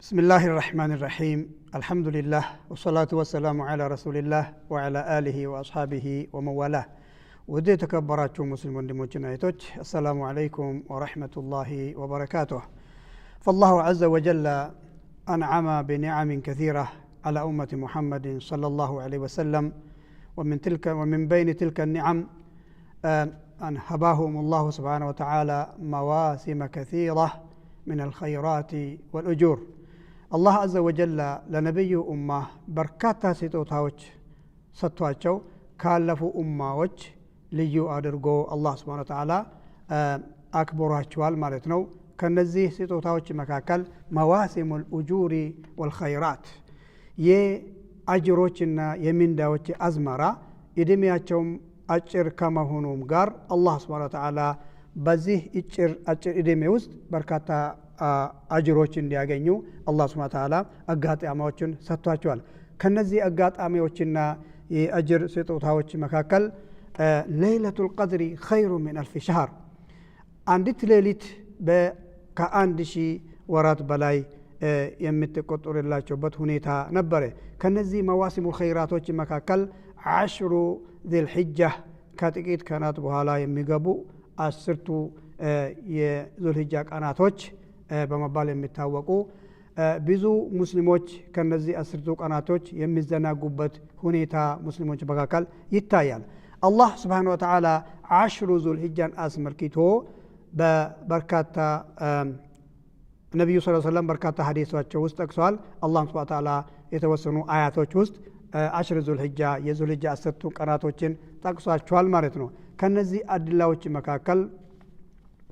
بسم الله الرحمن الرحيم الحمد لله والصلاة والسلام على رسول الله وعلى آله وأصحابه ومن والاه ودي تكبراتكم مسلم وندموجنا يتوج السلام عليكم ورحمة الله وبركاته فالله عز وجل أنعم بنعم كثيرة على أمة محمد صلى الله عليه وسلم ومن بين تلك النعم أن هباهم الله سبحانه وتعالى مواسم كثيرة من الخيرات والأجور الله عز وجل لنبي أمة بركاتا ستوتاوች ሰጥቷቸው ካለፉ ኡማዎች ልዩ አድርጎ አላህ Subhanahu Wa Ta'ala አክብሯቸዋል ማለት ነው። ከነዚህ ስጦታዎች መካከል መዋሲሙል ኡጁሪ ወልኸይራት የአጅሮችና የሚንዳዎች አዝመራ እድሜያቸውም አጭር ከመሆኑም ጋር አላህ Subhanahu Wa Ta'ala በዚህ አጭር እድሜ ውስጥ በርካታ አጅሮች እንዲያገኙ አላህ Subhanahu Wa Ta'ala አጋጣሚዎችን ሰጥቷቸዋል። ከነዚህ አጋጣሚዎችና የአጅር ስጦታዎች መካከል ለይለቱል ቀድሪ ኸይሩ ሚን አልፍ ሸህር አንዲት ሌሊት ከአንድ ሺህ ወራት በላይ የምትቆጠርላቸውበት ሁኔታ ነበረ። ከነዚህ መዋሲሙ ኸይራቶች መካከል አሽሩ ዚል ሒጃ ከጥቂት ቀናት በኋላ የሚገቡ አስርቱ የዙል ሒጃ ቀናቶች በመባል የሚታወቁ ብዙ ሙስሊሞች ከነዚህ አስርቱ ቀናቶች የሚዘናጉበት ሁኔታ ሙስሊሞች መካከል ይታያል። አላህ Subhanahu Wa Ta'ala አሽሩ ዙል ሒጃን አስመልክቶ በበርካታ ነብዩ ሰለላሁ ዐለይሂ ወሰለም በርካታ ሐዲሶች ውስጥ ጠቅሰዋል። አላህ Subhanahu Wa Ta'ala የተወሰኑ አያቶች ውስጥ አሽር ዙል ሒጃ የዙል ሒጃ አስርቱ ቀናቶችን ጠቅሷቸዋል ማለት ነው። ከነዚህ አድላዎች መካከል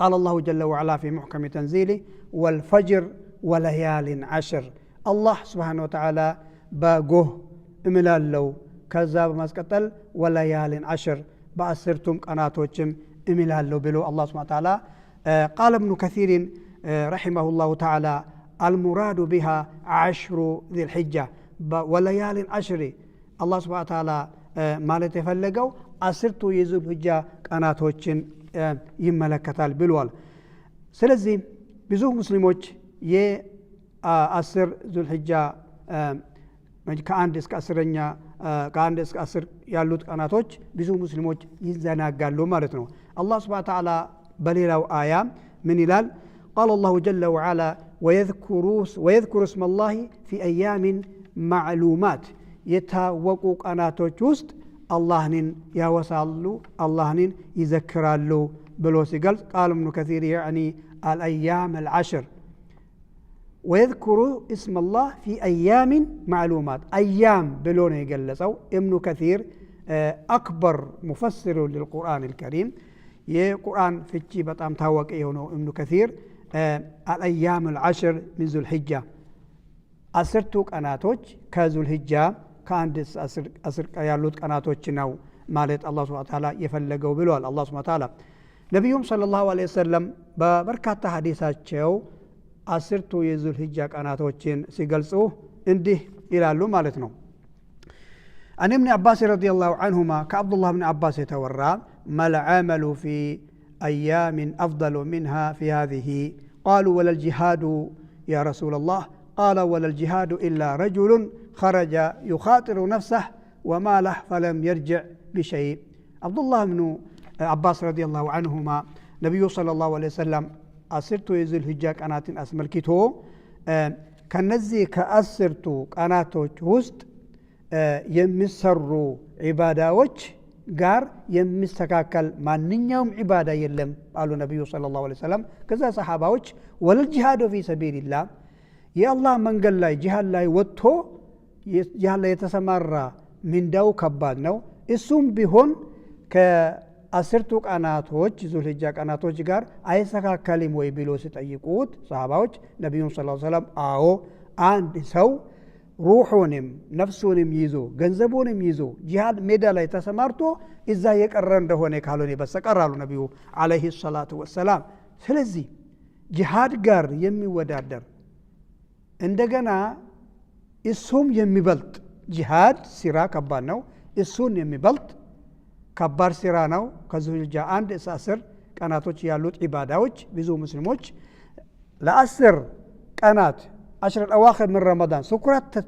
قال الله جل وعلا في محكم تنزيله والفجر وليال عشر الله سبحانه وتعالى باغو املالو كذا بمسقطل وليال عشر بأسرتم قناتوچم املالو بلو الله سبحانه وتعالى قال ابن كثير رحمه الله تعالى المراد بها عشر ذي الحجة وليال عشر الله سبحانه وتعالى ማለት የፈለገው አስርቱ የዙል ሒጃ ቀናቶችን ይመለከታል ብሏል። ስለዚህ ብዙ ሙስሊሞች የአስር ዙል ሒጃ ከአንድ እስከ 10 ያሉት ቀናቶች ብዙ ሙስሊሞች ይዘናጋሉ ማለት ነው። አላህ Subhanahu Wa Ta'ala በሌላው አያ ምን ይላል? قال الله جل وعلا ويذكر اسم الله في أيام معلومات የታወቁ ቀናቶች ውስጥ አላህን ያወሳሉ አላህን ይዘክራሉ ብሎ ሲገልጽ ቃል ኢብኑ ከሲር يعني الأيام العشر ويذكر اسم الله في أيام معلومات أيام ብሎ ነው የገለጸው። ኢብኑ ከሲር أكبر مفسر للقرآن الكريم የቁርአን ፍቺ በጣም ታዋቂ የሆነው ኢብኑ ከሲር الأيام العشر من ذو الحجة አስርቱ ቀናቶች ከዙል ሒጃ ከአንድ አስር ያሉት ቀናቶች ነው ማለት አላህ Subhanahu Wa Ta'ala የፈለገው ብሏል። አላህ Subhanahu Wa Ta'ala ነብዩም ሰለላሁ ዐለይሂ ወሰለም በበርካታ ሐዲሳቸው አስርቱ የዙል ሒጃ ቀናቶችን ሲገልጹ እንዲህ ይላሉ ማለት ነው። عن ابن عباس رضي الله عنهما كعبد الله بن عباس يتورى ما العمل في أيام أفضل منها في هذه قالوا ولا الجهاد يا رسول الله قال ولا الجهاد إلا رجل خرج يخاطر نفسه وماله فلم يرجع بشيء. عبد الله بن عباس رضي الله عنهما نبي صلى الله عليه وسلم أسرت يزل هجاك قنات أسملكته كنزي كأسرت قناتوች ውስጥ የሚሰሩ ዒባዳዎች ጋር የሚስተካከል ማንኛውም ዒባዳ የለም አሉ ነብዩ ሰለላሁ ዐለይሂ ወሰለም። ከዛ ሰሃባዎች ወለል ጂሃዱ ፊ ሰቢልላህ የአላህ መንገድ ላይ ጂሃድ ላይ ወጥቶ ያለ የተሰማራ ምንዳው ከባድ ነው። እሱም ቢሆን ከአስርቱ ቀናቶች ዙል ሒጃ ቀናቶች ጋር አይስተካከልም ወይ ብሎ ሲጠይቁት ሰሃባዎች ነብዩን ሰለላሁ ዐለይሂ ወሰለም አዎ አንድ ሰው ሩሑንም ነፍሱንም ይዞ ገንዘቡንም ይዞ ጂሃድ ሜዳ ላይ ተሰማርቶ እዛ የቀረ እንደሆነ ካልሆነ በስተቀር አሉ ነብዩ አለይሂ ሰላቱ ወሰላም። ስለዚህ ጂሃድ ጋር የሚወዳደር እንደገና እሱም የሚበልጥ ጂሃድ ሲራ ከባድ ነው። እሱን የሚበልጥ ከባድ ሲራ ነው። ከዙል ሒጃ 1 እስከ 10 ቀናቶች ያሉት ዒባዳዎች ብዙ ሙስሊሞች ለ10 ቀናት 10 الأواخر من رمضان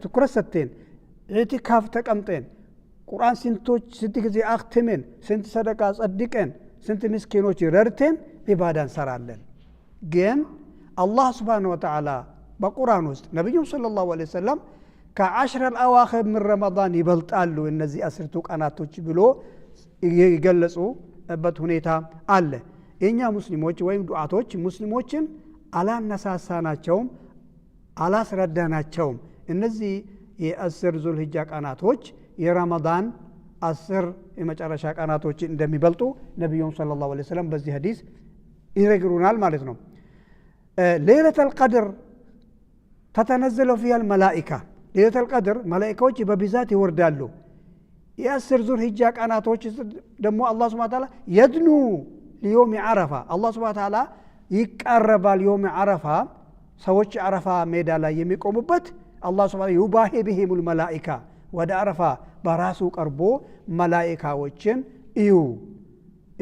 تكرت ستين اعتكاف تقمطين قرآن سنتوች ስንት ጊዜ አክትመን ስንት ሰደቃ ጸድቀን ስንት ምስኪኖች ረድተን ኢባዳ እንሰራለን ግን አላህ Subhanahu Wa Ta'ala በቁርአን ውስጥ ነብዩ ሰለላሁ ዐለይሂ ወሰለም ከ10 الأواخر من رمضان ይበልጣሉ እነዚህ 10ቱ ቀናቶች ብሎ ይገለጹበት ሁኔታ አለ የኛ ሙስሊሞች ወይም ዱዓቶች ሙስሊሞችን አላነሳሳናቸውም አላስረዳናቸውም እነዚህ የ10 ዙልሂጃ ቀናቶች የረመዳን 10 የመጨረሻ ቀናቶች እንደሚበልጡ ነብዩ ሰለላሁ ዐለይሂ ወሰለም በዚህ ሐዲስ ይነግሩናል ማለት ነው ليلة القدر تتنزل فيها الملائكة ليلة القدر ملائكዎች በብዛት ይወርዳሉ የ10 ዙልሂጃ ቀናቶች ደግሞ አላህ Subhanahu Wa Ta'ala يدنو ليوم عرفة الله سبحانه وتعالى ይቀርባል يوم عرفة ሰዎች አረፋ ሜዳ ላይ የሚቆሙበት አላህ Subhanahu ይባሂ بهم الملائكة ወደ አረፋ በራሱ ቀርቦ መላእክቶችን እዩ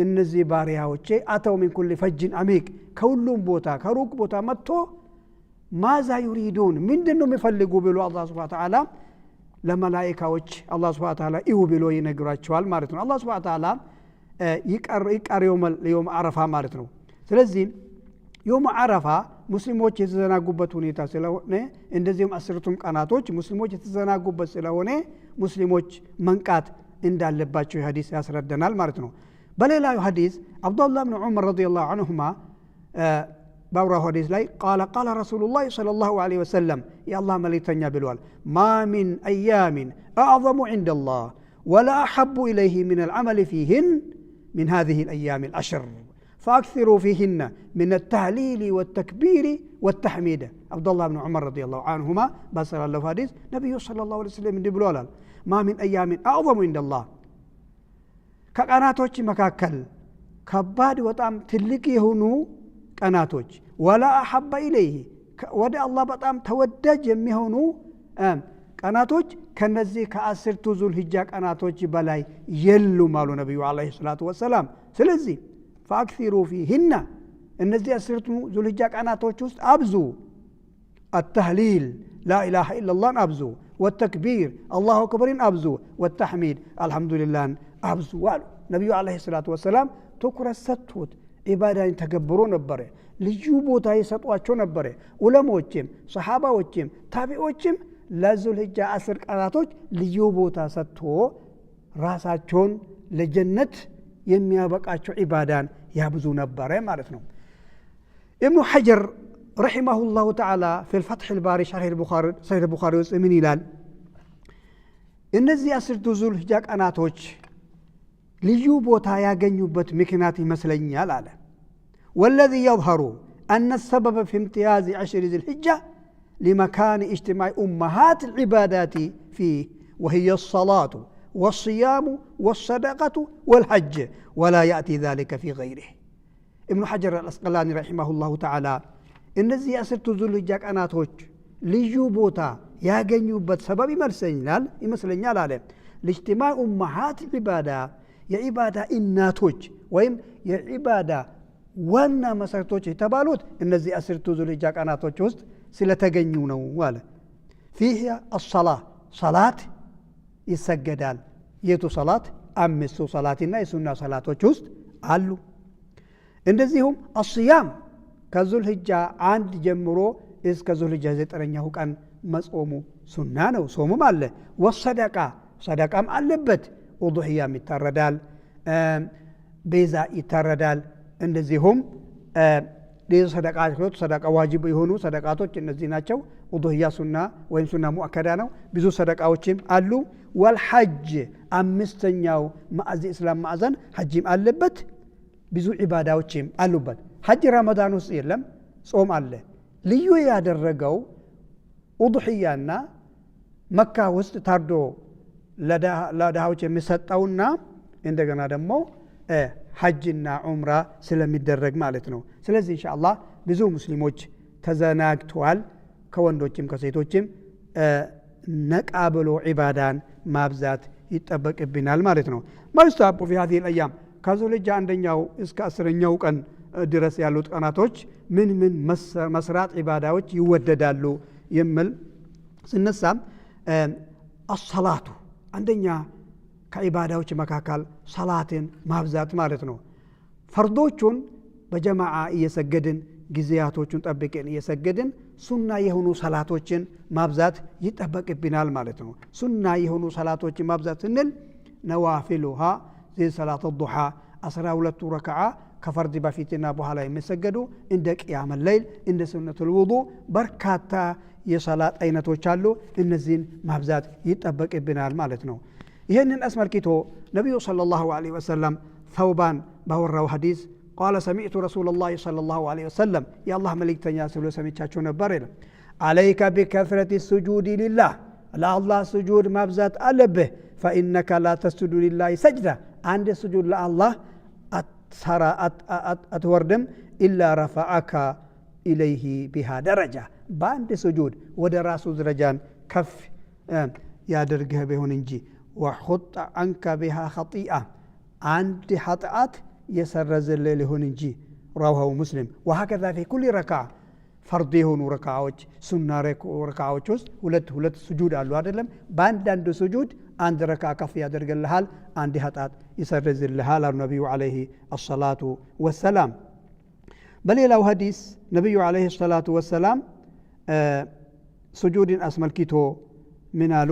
እነዚህ ባሪያዎቼ አተው من كل فج عميق ከሁሉም ቦታ ከሩቅ ቦታ መጥቶ ماذا يريدون ምንድነው የሚፈልጉ ብሎ አላህ Subhanahu Wa Ta'ala ለመላእክቶች አላህ Subhanahu Wa Ta'ala እዩ ብሎ ይነግራቸዋል ማለት ነው አላህ Subhanahu Wa Ta'ala ይቀር يوم عرفة ማለት ነው ስለዚህ يوم عرفة ሙስሊሞች የተዘናጉበት ሁኔታ ስለሆነ እንደዚህም 10ቱም ቀናቶች ሙስሊሞች የተዘናጉበት ስለሆነ ሙስሊሞች መንቃት እንዳለባቸው ሐዲስ ያስረዳናል ማለት ነው በሌላው ሐዲስ አብዱላህ ኢብኑ ዑመር ረዲየላሁ ዐንሁማ ባውራው ሐዲስ ላይ قال رسول الله صلى الله عليه وسلم يا الله مليتኛ ብሏል ما من ايام اعظم عند الله ولا احب اليه من العمل فيهن من هذه الايام العشر فأكثروا فيهن من التهليل والتكبير والتحميد عبد الله بن عمر رضي الله عنهما بصر الله حديث نبي صلى الله عليه وسلم دبلولا ما من أيام أعظم عند الله كقناتوች መካከል ከባድ በጣም ትልቅ የሆኑ ቀናቶች ولا أحب إليه ወደ አላህ በጣም ተወዳጅ የሚሆኑ ቀናቶች ከነዚህ ከ10ቱ ዙልሂጃ ቀናቶች በላይ የሉም አሉ ነብዩ አለይሂ ሰላቱ ወሰለም ስለዚህ فأكثروا فيهن النزي أسرت ذو الهجة قناتوች ውስጥ አብዙ التهليل لا إله إلا الله أبزو والتكبير الله أكبر أبزو والتحميد الحمد لله أبزو والو نبي عليه الصلاة والسلام تكرر ستوت عبادة تكبرون نبره ልዩ ቦታ ይሰጧቸው ነበር ዑለሞችም ሰሃባዎችም ታቢዖችም ለዙል ሂጃ 10 ቀናቶች ልዩ ቦታ ሰጥቶ ራሳቸውን ለጀነት የሚያበቃቸው ኢባዳን ያብዙ ነበር ማለት ነው ابن حجر رحمه الله تعالى في الفتح الباري شرح البخاري صحيح البخاري ومن ይላል እነዚህ 10 ዙል ሂጃ ቀናቶች ልዩ ቦታ ያገኙበት ምክንያት ይመስለኛል አለ والذي يظهر أن السبب في امتياز 10 ذي الحجة لمكان اجتماع أمهات العبادات فيه وهي الصلاة والصيام والصدقة والحج ولا يأتي ذلك في غيره ابن حجر الأسقلاني رحمه الله تعالى إن زي 10 ذو الحجة قناتوች ልዩ ቦታ ያገኙበት ሰበብ ይመስለኛል አለ لاجتماع أمهات العبادة የኢባዳ እናቶች ወይም የኢባዳ ዋና መሰረቶች የተባሉት እነዚህ 10 ዙል ሂጃ ቀናቶች ውስጥ ስለተገኙ ነው አለ فيها الصلاة صلاة ይሰገዳል የቱ ሶላት አምስቱ ሶላትና የሱና ሶላቶች ውስጥ አሉ እንደዚሁም الصيام ከዙል ሂጃ 1 ጀምሮ እስከ ዙል ሂጃ 9ኛው ቀን መጾሙ ሱና ነው ጾሙም አለ ወሰደቃ ሰደቃም አለበት ወዱህያም ይታረዳል ቤዛ ይታረዳል እንደዚሁም ለሰደቃቶች ሰደቃ ዋጅብ የሆኑ ሰደቃቶች እነዚህ ናቸው ወዱህያ ሱና ወይም ሱና ሙአከዳ ነው ብዙ ሰደቃዎችም አሉ ወልሐጅ አምስተኛው ማዕዝ እስላም ማዕዘን ሐጅም አለበት ብዙ ኢባዳዎችም አሉበት ሐጅ ረመዳን ውስጥ የለም ጾም አለ ልዩ ያደረገው ወዱህያና መካ ውስጥ ታርዶ ለዳሃዎች የሚሰጣውና እንደገና ደግሞ ሐጅና ዑምራ ስለሚደረግ ማለት ነው ስለዚህ ኢንሻአላህ ብዙ ሙስሊሞች ተዘናግተዋል ከወንዶችም ከሴቶችም ነቃ ብሎ ኢባዳን ማብዛት ይጠበቅብናል ማለት ነው ማስተአቡ في هذه الايام ከዙል ሂጃ አንደኛው እስከ 10ኛው ቀን ድረስ ያሉት ቀናቶች ምን መስራት ኢባዳዎች ይወደዳሉ يمل سنسام الصلاة عندنا كعبادة مكاكل صلاة مابزات مالتنا فرضوچون بجماعة يسجدن ጊዜያቶቹን ጠብቀን እየሰገድን ሱና የሆኑ ሰላቶችን ማብዛት ይጠበቅብናል ማለት ነው ሱና የሆኑ ሰላቶችን ማብዛት ስንል ነዋፊሉሃ ዘ ሰላት الضحى 12 ረክዓ ከፈርድ በፊትና በኋላ የሚሰገዱ እንደ ቂያም الليل እንደ ሱነቱል ውዱእ በርካታ የሰላት አይነቶች አሉ እነዚህን ማብዛት ይጠበቅብናል ማለት ነው ይሄንን አስመልክቶ ነብዩ ሰለላሁ ዐለይሂ ወሰለም ثوبان ባወራው ሐዲስ قال سمعت رسول الله صلى الله عليه وسلم يا الله ملكتنيا سلو سميتشاچو نبر عليك بكثرة السجود لله لا الله سجود مبزات ألبه فإنك لا تسجد لله سجدة عند السجود لله أتوردم إلا رفعك إليه بها درجة بعد سجود ودراس درجان كف يا درجه بهون انجي وخط عنك بها خطيئة عند خطأت يسرز الليل هون انجي رواه مسلم وهكذا في كل ركعة فرض هون ركعوች ሱና ረካዓዎች ውስጥ ሁለት ስጁድ አሉ አይደለም በአንድ ስጁድ አንድ ረካ ከፍ ያደርግልሃል አንድ ኃጢአት ይሰርዝልሃል ነብዩ አለይሂ الصلاه والسلام በሌላው ሐዲስ ነብዩ አለይሂ الصلاه والسلام ስጁድን አስመልክቶ ምን አሉ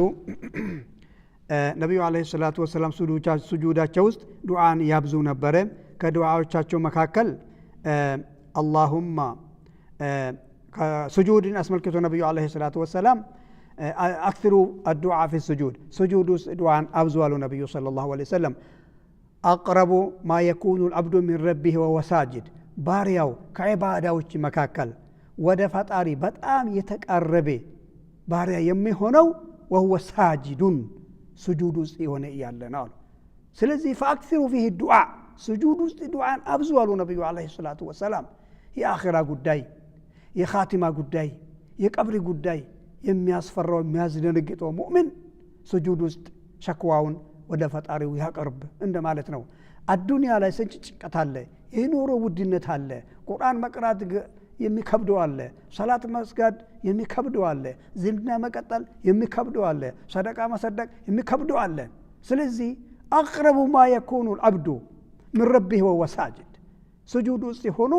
ነብዩ አለይሂ الصلاه والسلام ስጁዳቸው ውስጥ ዱዓን ያብዙ ነበር ከዱዓዎቻቸው መካከል اللهم سجود أسملكت النبي عليه الصلاة والسلام أكثروا الدعاء في السجود سجود دعاء أبزوال النبي صلى الله عليه وسلم أقرب ما يكون العبد من ربه وهو ساجد باريو كعبادة مكاكل ودفت آري بطعام يتقرب باريا يمي هنو وهو ساجد سجود استيون إيالنا سلزي فأكثروا فيه الدعاء سجود دعاء أبزوال النبي عليه الصلاة والسلام يا آخرة قداي የኻቲማ ጉዳይ የቀብሪ ጉዳይ የሚያስፈራው የሚያዝደነግጠው ሙእሚን ስጁድ ውስጥ ሸክዋውን ወደ ፈጣሪው ያቀርብ እንደማለት ነው አዱንያ ላይ ስንጭጭቀት አለ የኑሮ ውድነት አለ ቁርአን መቅራት የሚከብደው አለ ሰላት መስገድ የሚከብደው አለ ዝምድና መቀጠል የሚከብደው አለ ሰደቃ መሰደቅ የሚከብደው አለ ስለዚህ አቅረቡ ማ የኩኑ العبد من ربه وهو ساجد ስጁድ ውስጥ ሆኖ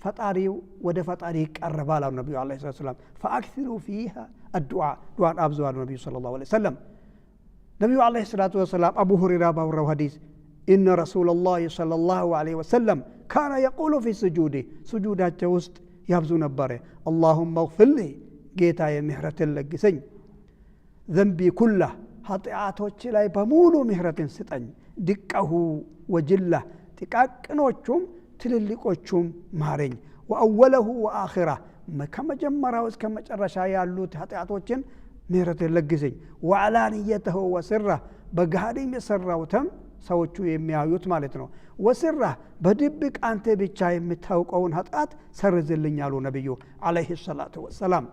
ፈጣሪው ወደ ፈጣሪ ይቀርባል አሉ ነብዩ አለይሂ ሰላም فاكثروا فيها الدعاء دعاء ابزوال النبي صلى الله عليه وسلم ነብዩ አለይሂ ሰላቱ ወሰለም አቡ ሁረይራ ባወራው ሐዲስ ان رسول الله صلى الله عليه وسلم كان يقول في سجوده سجوداቸው ውስጥ ያብዙ ነበር اللهم اغفر لي ጌታዬ ምህረትን ለግሰኝ ذنبي كله ኃጢአቶች ላይ በሙሉ ምህረትን ስጠኝ ድቀሁ ወጅላ ጥቃቅኖቹም ትልልቆቹም ማረኝ ወአወለሁ ወአኺራ ከመጀመሪያው እስከ መጨረሻ ያሉት ኃጢአቶችን ምህረትን ለግሰኝ ወአላንየተሁ ወስራ በጋዲም የሰራውተም ሰዎቹ የሚያዩት ማለት ነው ወስራ በድብቅ አንተ ብቻ የምታውቀውን ኃጢአት ሰርዝልኝ አሉ ነብዩ አለይሂ ሰላቱ ወሰላም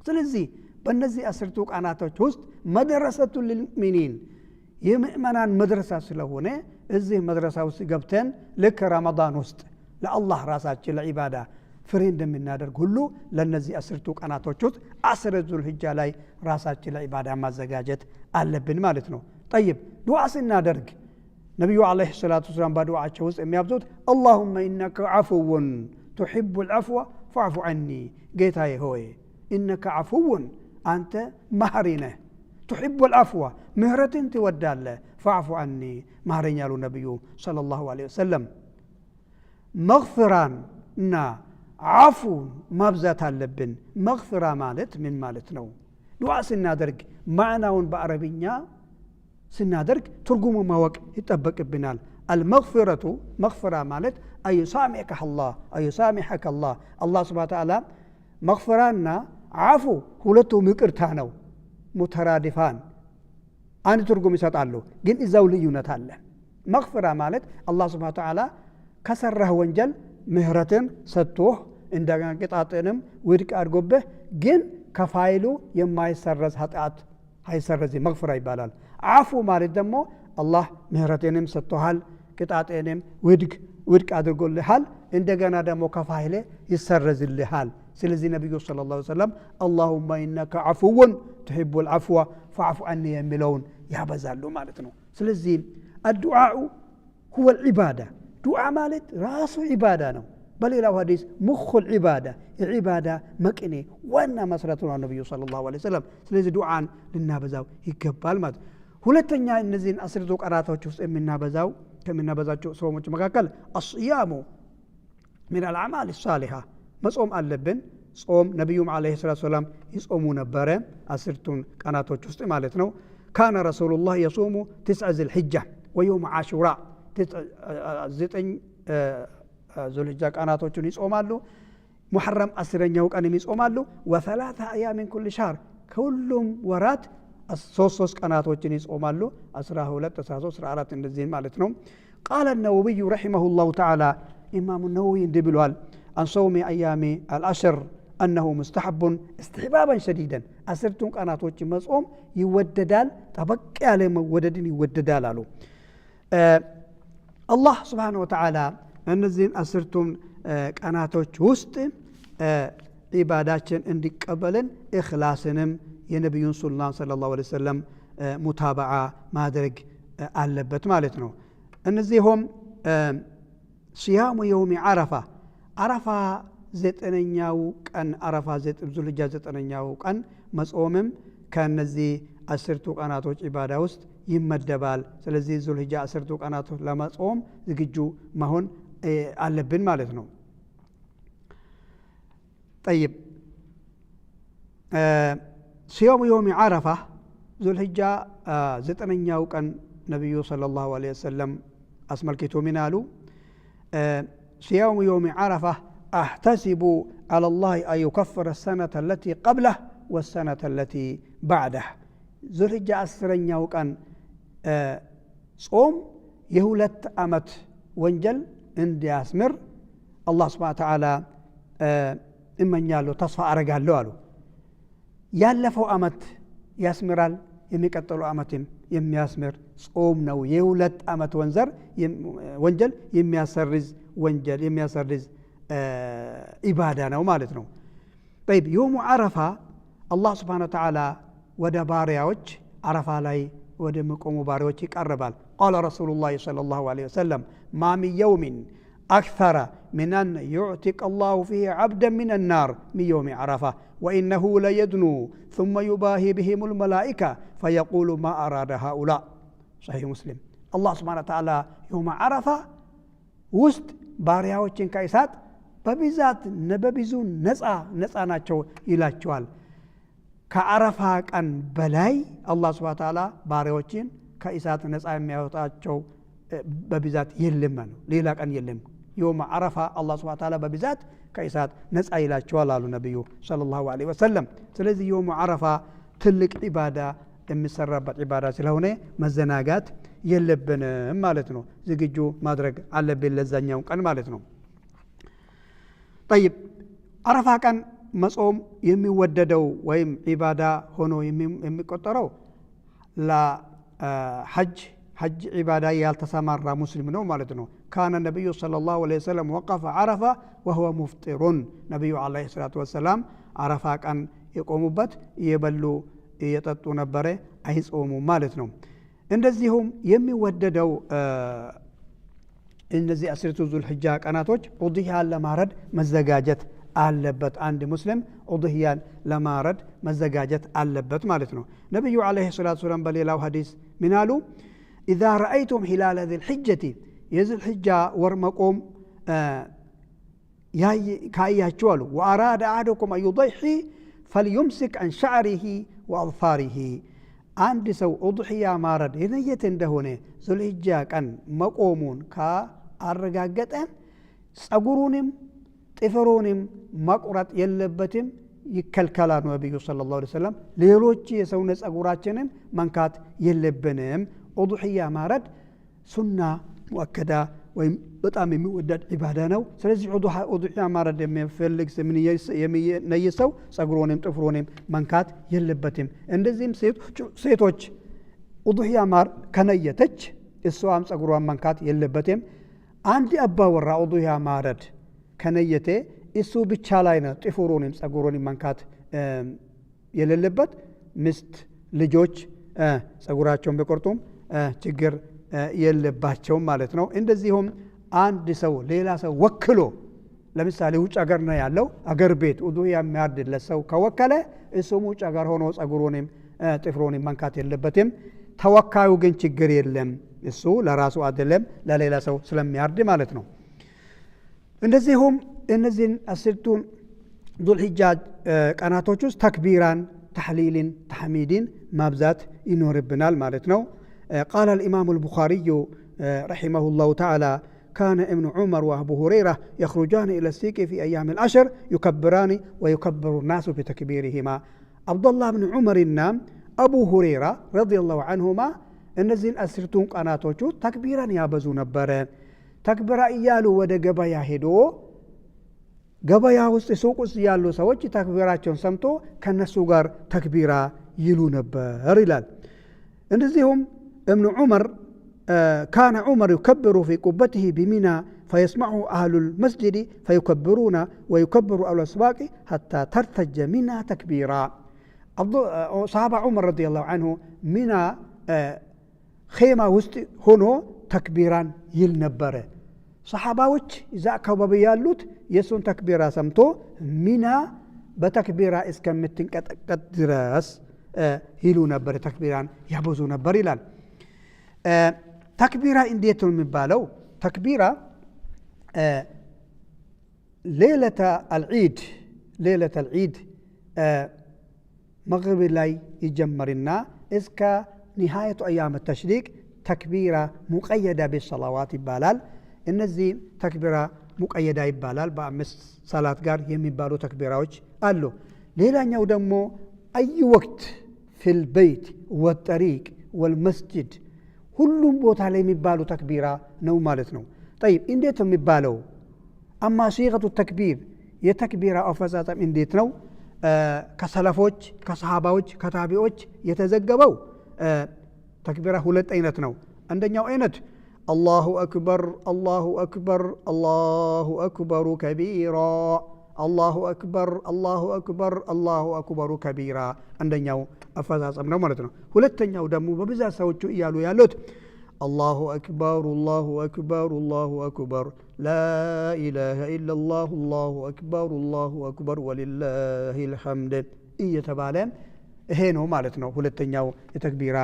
ስለዚህ በእነዚህ 10 ቀናቶች ውስጥ መድረሰቱ ለልሙእሚኒን የምእመናን መድረሳ ስለሆነ እዚህ መድረሳ ውስጥ ገብተን ለከ ረመዳን ውስጥ ለአላህ ራሳችን ለዒባዳ ፍሬ እንደምናደርግ ሁሉ ለነዚህ 10 ቀናቶች ውስጥ 10 ዙልሂጃ ላይ ራሳችን ለዒባዳ ማዘጋጀት አለብን ማለት ነው طيب ዱዓ ስናደርግ ነብዩ አለይሂ ሰላቱ ወሰለም በዱዓቸው ውስጥ የሚያብዙት اللهم انك عفو تحب العفو فاعف عني ጌታዬ ሆይ انك عفو አንተ መሐሪ ነህ تحب العفو ምህረትን ትወዳለህ فاعف عني مهرين يالو نبي صلى الله عليه وسلم مغفرانا عفو مبزات اللبن مغفرة مالت من مالتنو دعاء سنادرق معناون بعربية سنادرق ترقموا موق يتبق بنال المغفرة مغفرة مالت أي يسامحك الله أي يسامحك الله الله سبحانه وتعالى مغفرانا عفو هلتو مكرتانو مترادفان አንድ ትርጉም ይሰጣሉ ግን እዛው ልዩነት አለ መግፈራ ማለት አላህ Subhanahu Wa Ta'ala ከሰራህ ወንጀል ምህረትን ሰጥቶህ እንደገና ቅጣትንም ውድቅ አድርጎብህ ግን ከፋይሉ የማይሰረዝ ኃጢአት አይሰረዝ መግፈራ ይባላል አፉ ማለት ደግሞ አላህ ምህረትንም ሰጥቶሃል ቅጣትንም ውድቅ አድርጎልሃል እንደገና ደግሞ ከፋይለ ይሰረዝልሃል ስለዚህ ነብዩ ሰለላሁ ዐለይሂ ወሰለም اللهم انك عفو تحب العفو فاعف عني የሚለውን ያበዛሉ ማለት ነው ስለዚህ الدعاء هو العباده دعاء ማለት ራሱ ዒባዳ ነው በሌላው ሐዲስ ሙኽ العباده العباده መቅኔ ዋና መስራቱ ነው ነብዩ ሰለላሁ ዐለይሂ ወሰለም ስለዚህ ዱዓን ልናበዛው ይገባል ማለት ሁለተኛ እነዚህን አስርቱ ቀናቶች ውስጥ ከምናበዛቸው ጾሞች መካከል الصيام من الاعمال الصالحه መጾም አለብን ጾም ነብዩም አለይሂ ሰላቱ ሰላም ይጾሙ ነበር አስርቱን ቀናቶች ውስጥ ማለት ነው كان رسول الله يصوم 9 ذي الحجه ويوم عاشوراء 9 ذو الحجه ቀናቶችን ይጾማሉ محرم 10ኛው ቀን ይጾማሉ وثلاثه ايام من كل شهر كلهم ወራት 3 ቀናቶችን ይጾማሉ 12 13 14 እንደዚህ ማለት ነው قال النووي رحمه الله تعالى امام النووي እንደብሏል عن صوم ايام العشر انه مستحب استحبابا شديدا አስርቱን ቀናቶች መጾም ይወደዳል ጠበቅ ያለ መወደድን ይወደዳል አሉ አላህ Subhanahu Wa Ta'ala እነዚህን አስርቱን ቀናቶች ውስጥ ኢባዳችን እንዲቀበልን ኢኽላስንም የነብዩን ሰለላሁ ዐለይሂ ወሰለም ሙታባዓ ማድረግ አለበት ማለት ነው እነዚህም صيام يوم عرفه عرفه ዘጠነኛው ቀን አረፋ ዙልሂጃ ዘጠነኛው ቀን መጾምም ከነዚህ አስርቱ ቀናቶች ኢባዳ ውስጥ ይመደባል ስለዚህ ዙልሂጃ አስርቱ ቀናቶች ለመጾም ዝግጁ መሆን አለብን ማለት ነው طيب صيام يوم عرفه ዙልሂጃ ዘጠነኛው ቀን ነብዩ ሰለላሁ ዐለይሂ ወሰለም አስመልክቶ ምን አሉ صيام يوم عرفه احتسب على الله ان يكفر السنه التي قبله والسنه التي بعده ዙልሂጃ 10ኛው ቀን ጾም የሁለት አመት ወንጀል እንዲያስምር አላህ Subhanahu Wa Ta'ala እመኛለሁ ተስፋ አረጋለሁ አሉ ያለፈው አመት ያስምራል የሚቀጥለው አመትም የሚያስምር ጾም ነው የሁለት አመት ወንጀል የሚያሰርዝ ኢባዳ ነው ማለት ነው طيب يوم عرفه الله سبحانه وتعالى ወደ ባሪያዎች አረፋ ላይ ወደ መቆሙ ባሪያዎች ይቀርባል قال رسول الله صلى الله عليه وسلم ما من يوم أكثر من أن يعتق الله فيه عبدا من النار من يوم عرفة وإنه ليدنو ثم يباهي بهم الملائكة فيقول ما أراد هؤلاء صحيح مسلم الله سبحانه وتعالى يوم عرفة وسط ባሪያዎችን ከእሳት በብዛት በብዙ ነፃ ናቸው ይላቸዋል ከአረፋ ቀን በላይ አላህ Subhanahu Wa Ta'ala ባሪያዎችን ከእሳት ነፃ የሚያወጣቸው በብዛት የለም ነው ሌላ ቀን የለም يوم عرفه الله سبحانه وتعالى በብዛት ከእሳት ነፃ ይላቸዋል አሉ ነብዩ ሰለላሁ ዐለይሂ ወሰለም ስለዚህ يوم عرفه ትልቅ ኢባዳ የሚሰራበት ኢባዳ ስለሆነ መዘናጋት የለብንም ማለት ነው ዝግጁ ማድረግ አለብን ለዛኛው ቀን ማለት ነው طيب عرفه ቀን መጾም የሚወደደው ወይም ኢባዳ ሆኖ የሚቆጠረው ለሐጅ عبادة يالتسامر مسلم نو مالتنو كان النبي صلى الله عليه وسلم وقف عرفة وهو مفطر نبي عليه الصلاة والسلام عرفة كان يقوموا بات يبلو يتطو نبره أهيس أومو مالتنو اندزيهم يمي وددو اندزي أسرتو ذو الحجة كانتوج أضيها لمارد مزدقاجت አለበት አንድ ሙስሊም ኡድህያን ለማረድ መዘጋጀት አለበት ማለት ነው ነብዩ አለይሂ ሰላቱ ሰላም በሌላው ሐዲስ ምን አሉ اذا رايتم هلال ذي الحجه يذ الحجه ورمقوم ካያችሁ አሉ واراد احدكم ان يضحي فليمسك عن شعره واظفاره አንድ ሰው ኡድህያ ማረድ የነየተ እንደሆነ ዙልሂጃ ቀን መቆሙን ካረጋገጠ ጸጉሩንም ጥፍሩንም መቁረጥ የለበትም ይከልከላል ነብዩ ሰለላሁ ዐለይሂ ወሰለም ሌሎች የሰውነት ጸጉራችንን መንካት የለብንም ኡድህያ ማረድ ሱና ወከዳ ወይም በጣም የሚወደድ ኢባዳ ነው ስለዚህ ኡድህያ ማረድ የሚፈልግ የሚነየሰው ጸጉሩንም ጥፍሩንም መንካት የለበትም እንደዚህም ሴቶች ኡድህያ ማር ከነየተች እሷም ጸጉሯን መንካት የለበትም አንድ አባወራ ኡድህያ ማረድ ከነየተ እሱ ብቻ ላይ ነው ጥፍሩንም ጸጉሩንም መንካት የሌለበት ምስት ልጆች ጸጉራቸውን በቆርጡም ችግር የለባቸውም ማለት ነው እንደዚሁም አንድ ሰው ሌላ ሰው ወክሎ ለምሳሌ ውጭ ሀገር ነው ያለው አገር ቤት ኡዱሂያ የሚያርድለት ሰው ከወከለ እሱም ውጭ ሀገር ሆኖ ጸጉሩንም ጥፍሩንም መንካት የለበትም ተወካዩ ግን ችግር የለም እሱ ለራሱ አይደለም ለሌላ ሰው ስለሚያርድ ማለት ነው እንደዚሁም እነዚህን አስርቱን ዙልሂጃ ቀናቶች ውስጥ ተክቢራን ተህሊልን ተህሚድን ማብዛት ይኖርብናል ማለት ነው قال الإمام البخاري رحمه الله تعالى كان ابن عمر وأبو هريرة يخرجان إلى السوق في أيام العشر يكبران ويكبر الناس بتكبيرهما عبد الله بن عمر النام أبو هريرة رضي الله عنهما እነዚህን አስርቱን ቀናቶቹ ተክቢራን ያበዙ ነበር ተክቢራ እያሉ ወደ ገበያ ሄዶ ገበያ ውስጥ ሱቅ ውስጥ ያሉ ሰዎች ተክቢራቸውን ሰምቶ ከነሱ ጋር ተክቢራ ይሉ ነበር ይላል እንደዚሁም ابن عمر كان عمر يكبر في قبته بمنى فيسمعه أهل المسجد فيكبرون ويكبر أهل الأسواق حتى ترتج منى تكبيرا صحابة عمر رضي الله عنه منى خيمة وسط هنا تكبيرا يلنبر صحاباوች እዛ አካባቢ ያሉት የሱን ተክቢራ ሰምቶ ሚና በተክቢራ እስከምትንቀጠቀጥ ድረስ ይሉ ነበር ተክቢራን ያበዙ ነበር ይላል ተክቢራ እንዴት ነው የሚባለው ተክቢራ ليلة العيد مغرب ላይ ይጀመርና እስከ نهاية أيام التشريق تكبيرة مقيدة بالصلوات ይባላል እነዚህ ተክቢራ ሙቀየዳ ይባላል በአምስት ሰላት ጋር የሚባሉ ተክቢራዎች አሉ ሌላኛው ደግሞ አይ ወቅት في البيت والطريق والمسجد ሁሉም ቦታ ላይ የሚባሉ ተክቢራ ነው ማለት ነው طيب እንዴት ነው የሚባለው اما صيغه التكبير የተክቢራ አፈጻጸም እንዴት ነው ከሰለፎች ከሰሃባዎች ከታቢዎች የተዘገበው ተክቢራ ሁለት አይነት ነው አንደኛው አይነት الله أكبر الله أكبر الله أكبر كبيرا الله أكبر الله أكبر الله أكبر كبيرا عندنا أفضل أمر مرتنا ሁለተኛው ደግሞ በብዛት ሰዎች እያሉ ያሉት الله أكبر الله أكبر الله أكبر لا إله إلا الله الله أكبر الله أكبر ولله الحمد እየተባለ ይሄ ነው ማለት ነው ሁለተኛው የተክቢራ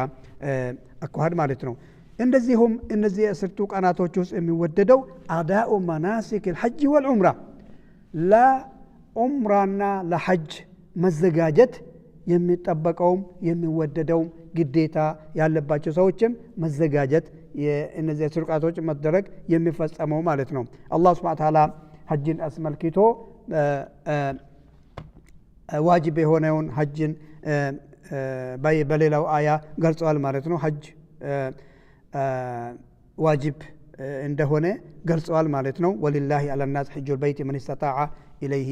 አኳኋን ማለት ነው እንደዚሁም እነዚህ አስርቱ ቀናቶች ውስጥ የሚወደደው አዳኡ መናሲክ الحج والعمره ለዑምራና ለሐጅ መዘጋጀት የሚጠበቀው የሚወደደው ግዴታ ያለባቸው ሰዎችም መዘጋጀት የእነዚህ አስርቱ ቀናቶች መደረግ የሚፈጸመው ማለት ነው አላህ Subhanahu Wa Ta'ala ሐጅን አስመልክቶ ዋጅብ የሆነውን ሐጅን በሌላው አያ ገልጿል ማለት ነው ሐጅ واجب እንደሆነ ገልጿል ማለት ነው ولله على الناس حج البيت من استطاع إليه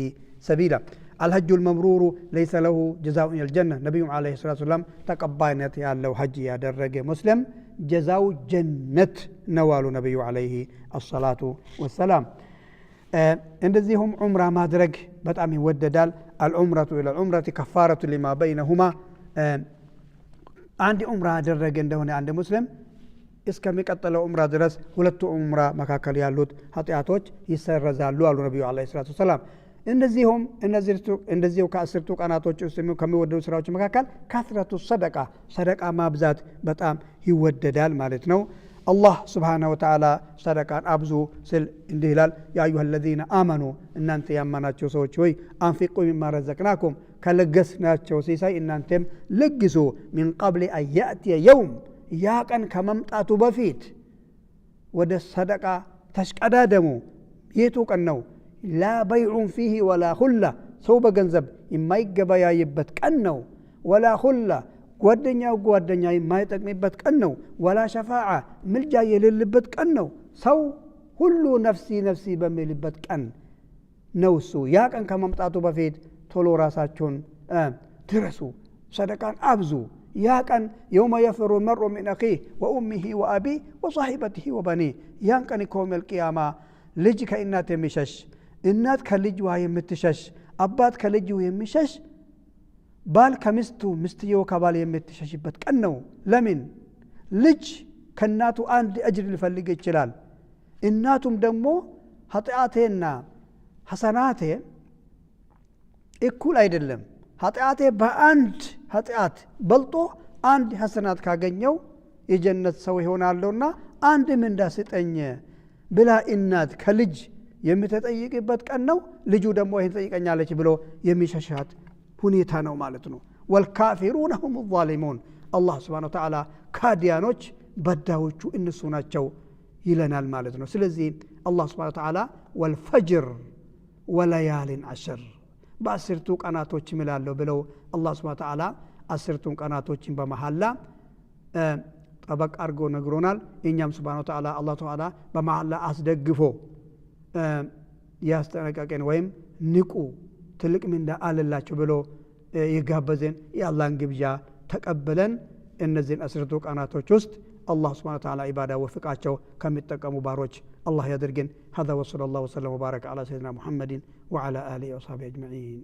سبيلا الحج المبرور ليس له جزاء إلا الجنة نبي عليه الصلاة والسلام ተቀባይነት ያለው ሐጅ ያደረገ ሙስሊም ጀዛው ጀነት ነው አሉ ነብዩ عليه الصلاة والسلام እንደዚሁም ዑምራ ማድረግ በጣም ይወደዳል العمرة إلى العمرة كفارة لما بينهما አንድ ዑምራ ያደረገ እንደሆነ አንድ ሙስሊም እስከሚቀጥለው ዑምራ ድረስ ሁለቱ ዑምራ መካከል ያሉት ኃጢአቶች ይሰረዛሉ አሉ ነብዩ አለይሂ ሰላቱ ሰላም እንደዚሁ ከአስርቱ ቀናቶች ውስጥ ከሚወደዱ ስራዎች መካከል ከስረቱ ሰደቃ ማብዛት በጣም ይወደዳል ማለት ነው አላህ Subhanahu Wa Ta'ala ሰደቃን አብዙ ስል እንዲህ ይላል ያ አዩሀ الذين آمنوا እናንተ ያመናችሁ ሰዎች ሆይ አንፊቁ مما رزقناكم ከለገስናቸው ሲሳይ እናንተም ለግሱ من قبل أن يأتي يوم ያ ቀን ከመምጣቱ በፊት ወደ ሰደቃ ተሽቀዳደሙ የቱ ቀን ነው ላ በይዑን ፊህ ወላ ሁላ ሰው በገንዘብ የማይገበያይበት ቀን ነው ወላ ሁላ ጓደኛ የማይጠቅምበት ቀን ነው ወላ ሸፋዓ ምልጃ የሌለበት ቀን ነው ሰው ሁሉ ነፍሲ በሚልበት ቀን ነው እሱ ያ ቀን ከመምጣቱ በፊት ቶሎ ራሳቸውን ድረሱ ሰደቃን አብዙ يا كان يوم يفر المرء من أخيه وأمه وأبيه وصاحبته وبنيه يان كان يكون القيامة لجك إنات مشش እናት ከልጅዋ የምትሸሽ አባት ከልጁ የሚሸሽ ባል ከሚስቱ ሚስትየው ከባል የምትሸሽበት ቀን ነው ለምን ልጅ ከናቱ አንድ አጅር ሊፈልግ ይችላል እናቱም ደግሞ ኃጢአቴና ሐሰናቴ እኩል አይደለም ኃጢአቴ በአንድ ኃጢአት በልጦ አንድ ሐሰናት ካገኘው የጀነት ሰው ይሆናልና አንድ ምንዳ ስጠኝ ብላ እናት ከልጅ የምትጠይቅበት ቀን ነው ልጁ ደግሞ ይሄን ጠይቀኛለች ብሎ የሚሸሻት ሁኔታ ነው ማለት ነው ወልካፊሩን هم الظالمون አላህ Subhanahu Wa Ta'ala ካዲያኖች በዳዎቹ እነሱ ናቸው ይለናል ማለት ነው ስለዚህ አላህ Subhanahu Wa Ta'ala والفجر وليال عشر በአስርቱ ቀናቶች ይምላለው ብለው አላህ Subhanahu Wa Ta'ala አስርቱን ቀናቶችን በመሐላ ጠበቅ አርጎ ነግሮናል እኛም Subhanahu Wa Ta'ala አላህ Ta'ala በመሐላ አስደግፎ ያስተነቀቀን ወይም ንቁ ትልቅ ምንዳ አለላችሁ ብሎ የጋበዘን የአላህን ግብዣ ተቀበለን እነዚህን አስርቱ ቀናቶች ውስጥ الله سبحانه وتعالى عباده وفقاቸው ከሚጠቀሙ ባሮች الله يدرجن هذا وصلى الله وسلم وبارك على سيدنا محمد وعلى آله وصحبه أجمعين